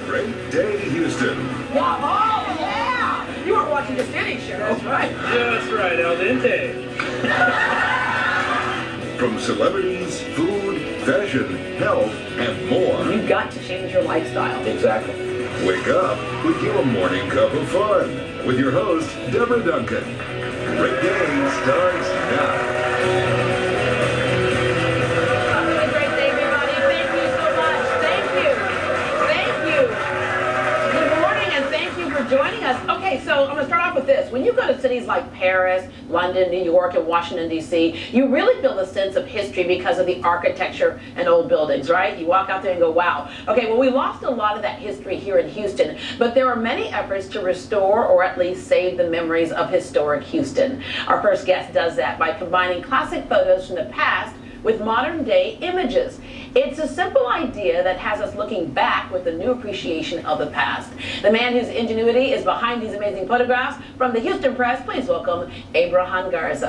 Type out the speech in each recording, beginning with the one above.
Great Day Houston. Yeah, oh yeah! You weren't watching the City Show. That's right. Just right, al dente. From celebrities, food, fashion, health, and more. You've got to change your lifestyle. Exactly. Wake up with your morning cup of fun with your host, Deborah Duncan. Great Day starts now. Have a great day, everybody. Thank you so much. Thank you. Thank you. Good morning, and thank you for joining us. Okay, so I'm going to start off with this. When you go to cities like Paris, London, New York, and Washington, D.C., you really feel a sense of history because of the architecture and old buildings, right? You walk out there and go, wow. Okay, well, we lost a lot of that history here in Houston, but there are many efforts to restore or at least save the memories of historic Houston. Our first guest does that by combining classic photos from the past with modern day images. It's a simple idea that has us looking back with a new appreciation of the past. The man whose ingenuity is behind these amazing photographs from the Houston Press, please welcome Abrahán Garza.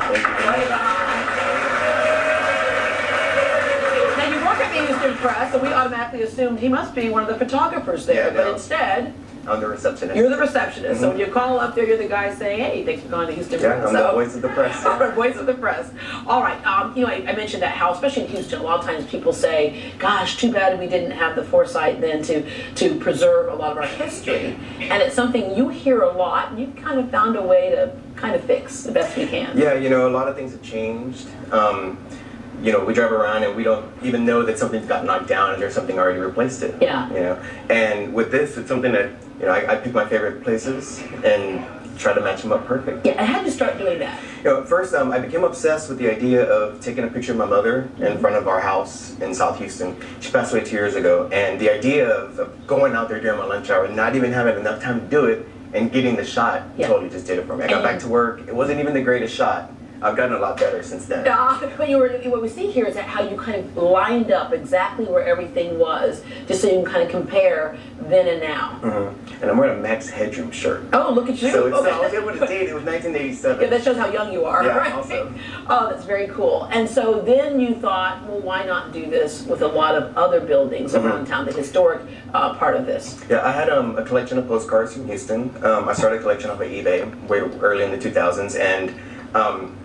Now you work at the Houston Press, so we automatically assumed he must be one of the photographers there, Yeah, but no. instead, I'm the receptionist. you're the receptionist. So when you call up there, you're the guy saying, hey, thanks for calling the Houston Yeah, Press. I'm the voice of the press. All right, voice of the press. All right, you know, I mentioned that how, especially in Houston, a lot of times people say, gosh, too bad we didn't have the foresight then to preserve a lot of our history. And it's something you hear a lot, and you've kind of found a way to kind of fix the best we can. Yeah, you know, a lot of things have changed. You know, we drive around and we don't even know that something's got knocked down and there's something already replaced it. Yeah. You know, and with this, it's something that, you know, I pick my favorite places and try to match them up perfect. Yeah, and how did you start doing that? You know, at first, I became obsessed with the idea of taking a picture of my mother in front of our house in South Houston. She passed away 2 years ago, and the idea of going out there during my lunch hour and not even having enough time to do it and getting the shot totally just did it for me. I got back to work. It wasn't even the greatest shot. I've gotten a lot better since then. But what we see here is that how you kind of lined up exactly where everything was, just so you can kind of compare then and now. Mm-hmm. And I'm wearing a Max Headroom shirt. Oh, look at you. So it's, Okay. I was able to date. It was 1987. Yeah, that shows how young you are, Yeah, right? also. Oh, that's very cool. And so then you thought, well, why not do this with a lot of other buildings around town, the historic part of this? Yeah, I had a collection of postcards from Houston. I started a collection off of eBay way early in the 2000s, and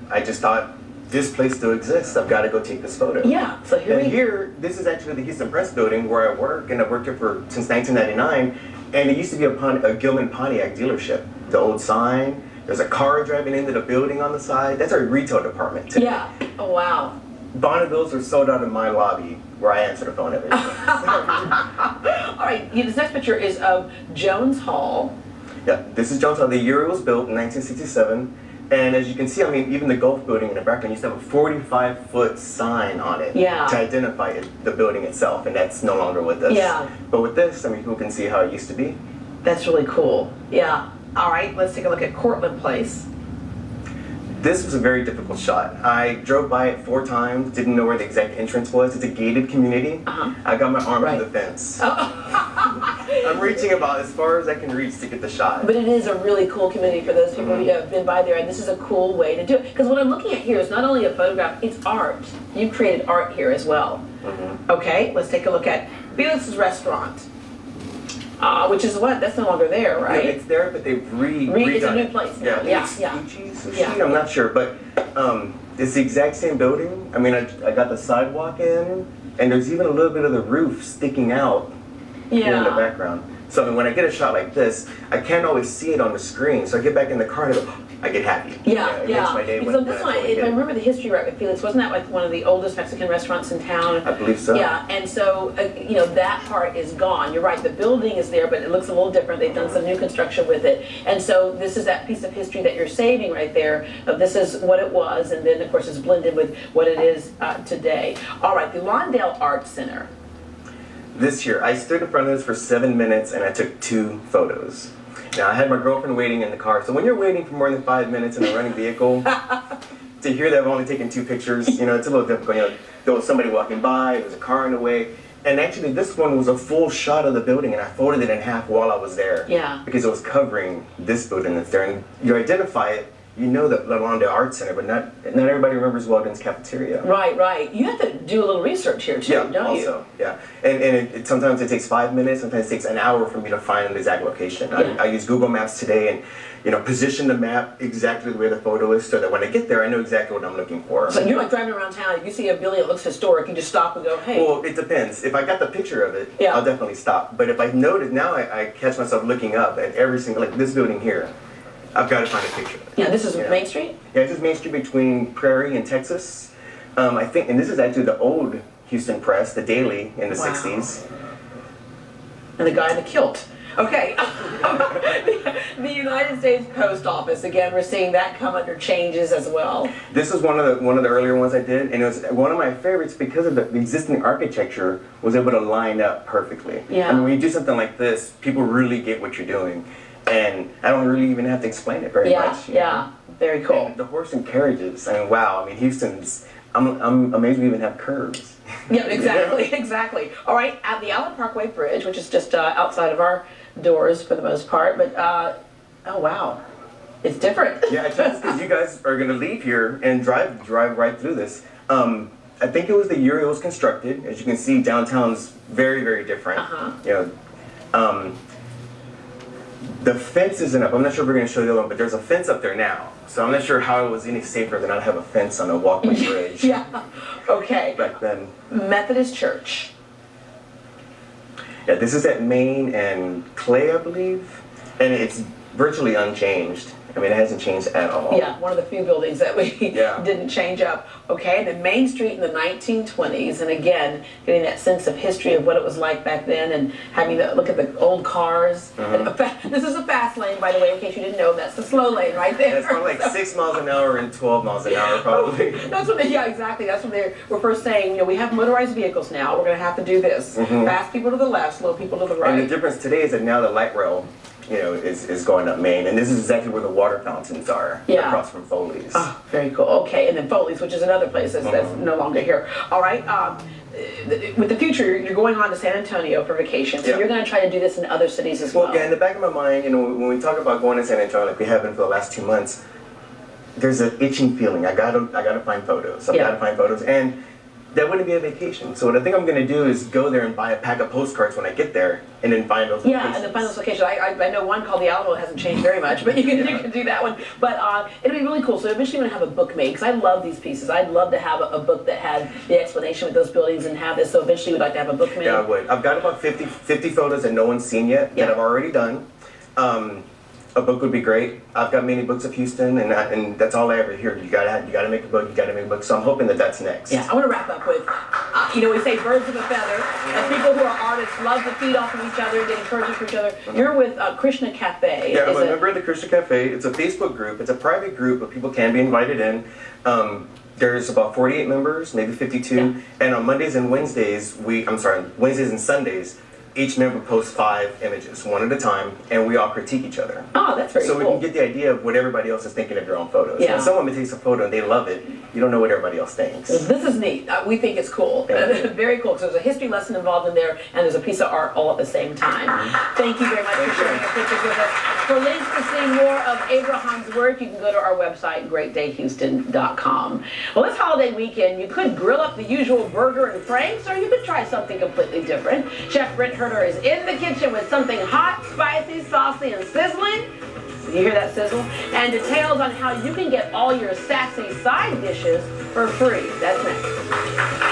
I just thought, this place still exists. I've got to go take this photo. Yeah, so here, this is actually the Houston Press building where I work, and I've worked here since 1999. And it used to be a Gilman Pontiac dealership. The old sign, there's a car driving into the building on the side. That's our retail department today. Yeah, oh wow. Bonnevilles are sold out in my lobby where I answer the phone every day. All right, this next picture is of Jones Hall. Yeah, this is Jones Hall. The year it was built in 1967. And as you can see, I mean, even the Gulf building in the background used to have a 45-foot sign on it to identify the building itself, and that's no longer with us. Yeah. But with this, I mean, people can see how it used to be. That's really cool. Yeah. All right, let's take a look at Cortlandt Place. This was a very difficult shot. I drove by it 4 times, didn't know where the exact entrance was. It's a gated community. I got my arm through the fence. I'm reaching about as far as I can reach to get the shot. But it is a really cool community for those people who have been by there, and this is a cool way to do it. Because what I'm looking at here is not only a photograph, it's art. You created art here as well. Okay, let's take a look at Felix's Restaurant. Which is what? That's no longer there, right? Yeah, it's there, but they've redone It's a new it. place now. Yeah. I'm not sure, but it's the exact same building. I mean, I got the sidewalk in, and there's even a little bit of the roof sticking out here in the background. So I mean, when I get a shot like this, I can't always see it on the screen. So I get back in the car and I get happy. It makes my day so this one, if I remember the history right with Felix, wasn't that like one of the oldest Mexican restaurants in town? I believe so. Yeah, and so, you know, that part is gone. You're right, the building is there, but it looks a little different. They've done some new construction with it. And so this is that piece of history that you're saving right there. This is what it was, and then, of course, it's blended with what it is today. All right, the Lawndale Art Center. This year, I stood in front of this for 7 minutes and I took 2 photos. Now, I had my girlfriend waiting in the car. So when you're waiting for more than 5 minutes in a running vehicle, to hear that I've only taken 2 pictures, you know, it's a little difficult. You know, there was somebody walking by, there was a car in the way. And actually, this one was a full shot of the building, and I folded it in half while I was there. Yeah. Because it was covering this building that's there. And you identify it, you know the Lalonde Arts Center, but not everybody remembers Weldon's Cafeteria. Right, right. You have to do a little research here too, don't you? Also, yeah. And sometimes it takes 5 minutes, sometimes it takes an hour for me to find an exact location. Yeah. I use Google Maps today and, you know, position the map exactly the way the photo is so that when I get there, I know exactly what I'm looking for. So you're like driving around town, if you see a building that looks historic, you just stop and go, hey. Well, it depends. If I got the picture of it, Yeah. I'll definitely stop. But if I notice, now I catch myself looking up at every single, like this building here, I've got to find a picture of it. Yeah, this is You know? Main Street? Yeah, this is Main Street between Prairie and Texas. I think, and this is actually the old Houston Press, the Daily in the Wow. 60s. And the guy in the kilt. Okay. The United States Post Office, again, we're seeing that come under changes as well. This was one of the earlier ones I did, and it was one of my favorites because of the existing architecture was able to line up perfectly. Yeah. I mean, when you do something like this, people really get what you're doing, and I don't really even have to explain it very much. You know? Yeah, very cool. And the horse and carriages. I mean, wow. I mean, Houston's. I'm amazed we even have curves. Yeah, exactly, exactly. All right, at the Allen Parkway Bridge, which is just outside of our doors for the most part, but oh wow, it's different. Yeah, it's just because you guys are gonna leave here and drive right through this. I think it was the year it was constructed. As you can see, downtown's very, very different. You know, the fence isn't up. I'm not sure if we're gonna show the other one, but there's a fence up there now. So I'm not sure how it was any safer than not have a fence on a walkway bridge. Yeah. Okay. Back then. Methodist Church. Yeah, this is at Main and Clay, I believe, and it's virtually unchanged. I mean, it hasn't changed at all. Yeah, one of the few buildings that we Yeah. didn't change up. Okay, and then Main Street in the 1920s, and again, getting that sense of history of what it was like back then, and having to look at the old cars. This is a fast lane, by the way, in case you didn't know. That's the slow lane right there. It's probably like 6 miles an hour and 12 miles an hour, probably. That's what yeah, exactly. That's what they were first saying. You know, we have motorized vehicles now. We're going to have to do this. Fast people to the left, slow people to the right. And the difference today is that now the light rail, you know, is going up Main, and this is exactly where the water fountains are, Yeah. across from Foley's. Oh, very cool. Okay, and then Foley's, which is another place that's no longer here. All right. With the future, you're going on to San Antonio for vacation, so Yeah. you're going to try to do this in other cities as well. Well, yeah, in the back of my mind, you know, when we talk about going to San Antonio, like we have been for the last 2 months, there's an itching feeling. I gotta find photos. I've Yeah. gotta find photos, and that wouldn't be a vacation. So what I think I'm gonna do is go there and buy a pack of postcards when I get there, and then find those Yeah, locations. and the final location. I know one called the Alamo hasn't changed very much, but you can do that one. But it'll be really cool. So eventually I'm going to have a book made, because I love these pieces. I'd love to have a book that had the explanation with those buildings and have this. So eventually we'd like to have a book made. Yeah, I would. I've got about 50 photos that no one's seen yet Yeah. that I've already done. A book would be great. I've got many books of Houston, and that's all I ever hear. You gotta make a book. You gotta make a book. So I'm hoping that that's next. Yeah, I want to wrap up with, you know, we say birds of a feather, and people who are artists love to feed off of each other and get encouragement from each other. You're with Krishna Cafe. Yeah, I'm Is a it- member of the Christian Cafe. It's a Facebook group. It's a private group, but people can be invited in. There's about 48 members, maybe 52. Yeah. And on Mondays and Wednesdays, Wednesdays and Sundays, each member posts 5 images, one at a time, and we all critique each other. Oh, that's very So cool. we can get the idea of what everybody else is thinking of their own photos. Yeah. When someone takes a photo and they love it, you don't know what everybody else thinks. This is neat. We think it's cool. Thank you. Very cool. So there's a history lesson involved in there, and there's a piece of art all at the same time. Thank you very much for sharing your pictures with us. For links to see more of Abrahan's work, you can go to our website, greatdayhouston.com. Well, this holiday weekend, you could grill up the usual burger and franks, or you could try something completely different. Chef Brent Herder is in the kitchen with something hot, spicy, saucy, and sizzling. You hear that sizzle? And details on how you can get all your sassy side dishes for free. That's next.